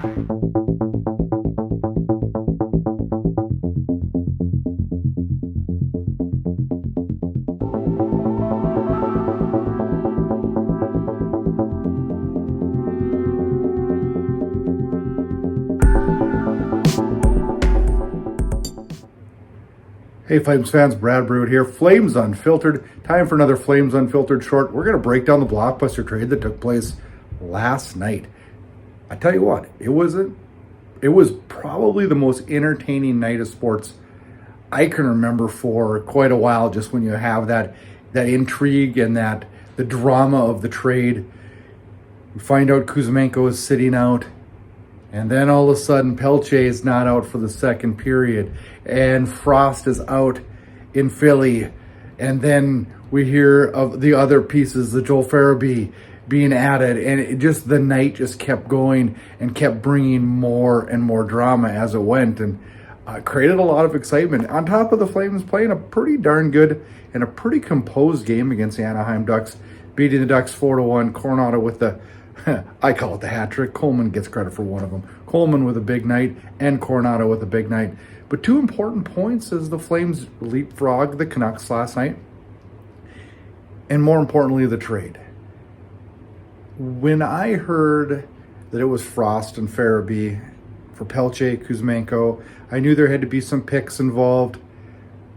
Hey Flames fans, Brad Burud here. Flames Unfiltered. Time for another Flames Unfiltered short. We're going to break down the Blockbuster trade that took place last night. I tell you what, it was probably the most entertaining night of sports I can remember for quite a while, just when you have that intrigue and the drama of the trade. You find out Kuzmenko is sitting out. And then all of a sudden, Pelletier is not out for the second period. And Frost is out in Philly. And then we hear of the other pieces, the Joel Farabee being added. And the night just kept going and kept bringing more and more drama as it went. And created a lot of excitement. On top of the Flames playing a pretty darn good and a pretty composed game against the Anaheim Ducks. Beating the Ducks 4-1. Coronado with the... I call it the hat trick. Coleman gets credit for one of them. Coleman with a big night and Coronado with a big night. But two important points as the Flames leapfrog the Canucks last night. And more importantly, the trade. When I heard that it was Frost and Farabee for Pelletier, Kuzmenko, I knew there had to be some picks involved.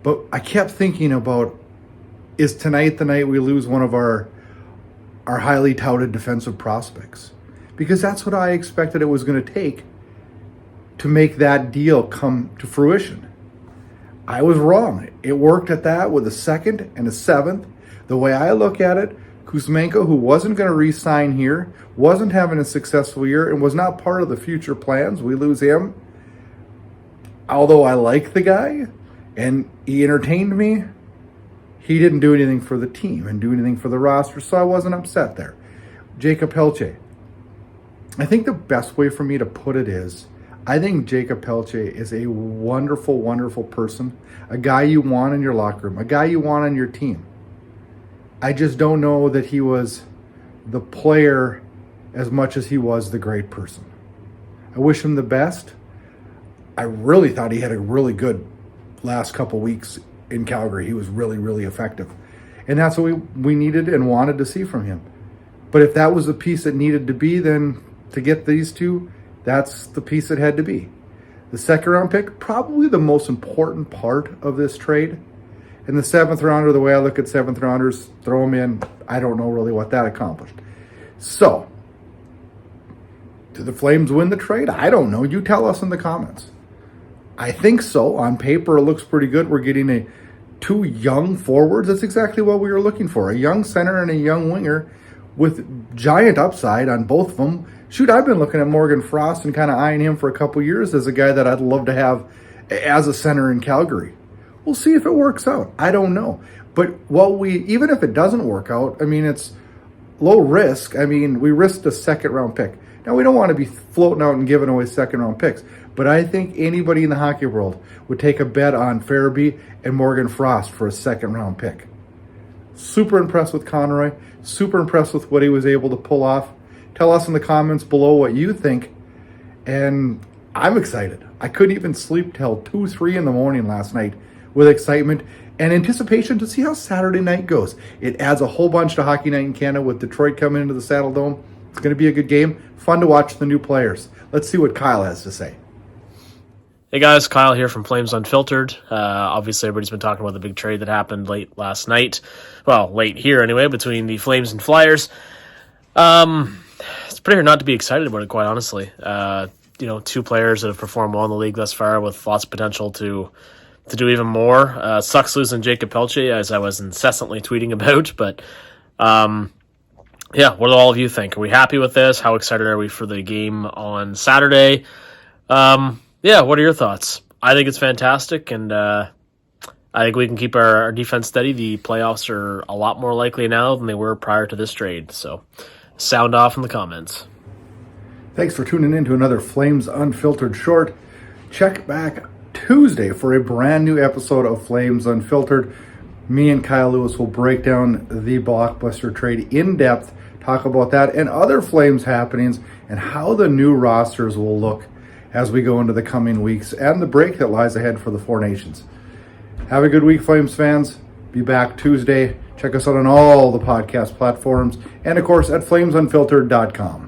But I kept thinking about, is tonight the night we lose one of our highly touted defensive prospects? Because that's what I expected it was going to take to make that deal come to fruition. I was wrong. It worked at that with a second and a seventh. The way I look at it, Kuzmenko, who wasn't going to re-sign here, wasn't having a successful year, and was not part of the future plans. We lose him. Although I like the guy, and he entertained me, he didn't do anything for the team and do anything for the roster, so I wasn't upset there. Jakob Pelletier. I think the best way for me to put it is, I think Jakob Pelletier is a wonderful, wonderful person, a guy you want in your locker room, a guy you want on your team. I just don't know that he was the player as much as he was the great person. I wish him the best. I really thought he had a really good last couple weeks in Calgary. He was really, really effective. And that's what we needed and wanted to see from him. But if that was the piece that needed to be, then to get these two, that's the piece it had to be. The second round pick, probably the most important part of this trade. And the seventh rounder, the way I look at seventh rounders, throw them in, I don't know really what that accomplished. So, do the Flames win the trade? I don't know. You tell us in the comments. I think so. On paper, it looks pretty good. We're getting two young forwards. That's exactly what we were looking for. A young center and a young winger with giant upside on both of them. Shoot, I've been looking at Morgan Frost and kind of eyeing him for a couple years as a guy that I'd love to have as a center in Calgary. We'll see if it works out. I don't know. But even if it doesn't work out, I mean, it's low risk. I mean, we risked a second round pick. Now, we don't want to be floating out and giving away second round picks. But I think anybody in the hockey world would take a bet on Farabee and Morgan Frost for a second round pick. Super impressed with Conroy. Super impressed with what he was able to pull off. Tell us in the comments below what you think. And I'm excited. I couldn't even sleep till 2, 3 in the morning last night with excitement and anticipation to see how Saturday night goes. It adds a whole bunch to Hockey Night in Canada with Detroit coming into the Saddle Dome. It's going to be a good game. Fun to watch the new players. Let's see what Kyle has to say. Hey guys, Kyle here from Flames Unfiltered. Obviously, everybody's been talking about the big trade that happened late last night. Well, late here anyway, between the Flames and Flyers. It's pretty hard not to be excited about it, quite honestly. Two players that have performed well in the league thus far with lots of potential to do even more. Sucks losing Jakob Pelletier, as I was incessantly tweeting about. But, what do all of you think? Are we happy with this? How excited are we for the game on Saturday? What are your thoughts? I think it's fantastic, and I think we can keep our defense steady. The playoffs are a lot more likely now than they were prior to this trade. So, sound off in the comments. Thanks for tuning in to another Flames Unfiltered short. Check back Tuesday for a brand new episode of Flames Unfiltered. Me and Kyle Lewis will break down the Blockbuster trade in depth, talk about that and other Flames happenings and how the new rosters will look as we go into the coming weeks and the break that lies ahead for the Four Nations. Have a good week, Flames fans. Be back Tuesday. Check us out on all the podcast platforms and, of course, at flamesunfiltered.com.